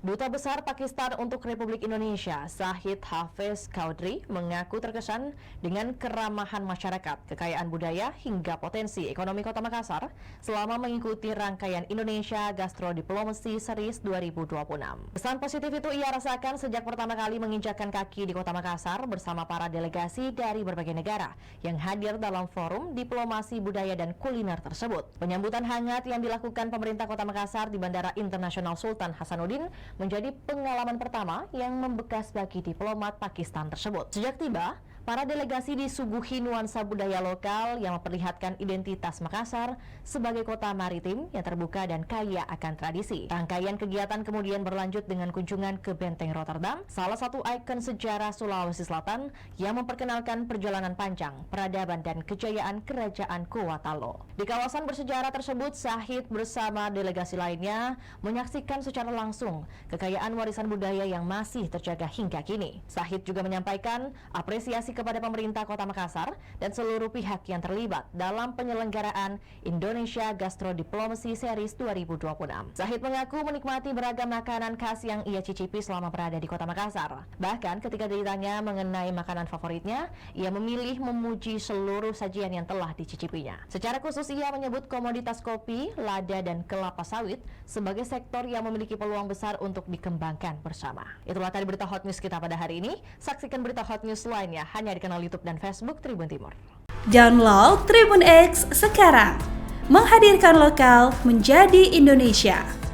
Duta Besar Pakistan untuk Republik Indonesia, Zahid Hafiz Chaudhry, mengaku terkesan dengan keramahan masyarakat, kekayaan budaya, hingga potensi ekonomi Kota Makassar selama mengikuti rangkaian Indonesia Gastro Diplomacy Series 2026. Pesan positif itu ia rasakan sejak pertama kali menginjakkan kaki di Kota Makassar bersama para delegasi dari berbagai negara yang hadir dalam forum diplomasi budaya dan kuliner tersebut. Penyambutan hangat yang dilakukan pemerintah Kota Makassar di Bandara Internasional Sultan Hasanuddin menjadi pengalaman pertama yang membekas bagi diplomat Pakistan tersebut. Sejak tiba, para delegasi disuguhi nuansa budaya lokal yang memperlihatkan identitas Makassar sebagai kota maritim yang terbuka dan kaya akan tradisi. Rangkaian kegiatan kemudian berlanjut dengan kunjungan ke Benteng Rotterdam, salah satu ikon sejarah Sulawesi Selatan yang memperkenalkan perjalanan panjang, peradaban dan kejayaan Kerajaan Kuatalo. Di kawasan bersejarah tersebut, Zahid bersama delegasi lainnya menyaksikan secara langsung kekayaan warisan budaya yang masih terjaga hingga kini. Zahid juga menyampaikan apresiasi kepada pemerintah Kota Makassar dan seluruh pihak yang terlibat dalam penyelenggaraan Indonesia Gastro Diplomacy Series 2026. Zahid mengaku menikmati beragam makanan khas yang ia cicipi selama berada di Kota Makassar. Bahkan ketika ditanya mengenai makanan favoritnya, ia memilih memuji seluruh sajian yang telah dicicipinya. Secara khusus ia menyebut komoditas kopi, lada dan kelapa sawit sebagai sektor yang memiliki peluang besar untuk dikembangkan bersama. Itulah tadi berita hot news kita pada hari ini. Saksikan berita hot news lainnya hanya di kanal YouTube dan Facebook Tribun Timur. Download Tribun X sekarang, menghadirkan lokal menjadi Indonesia.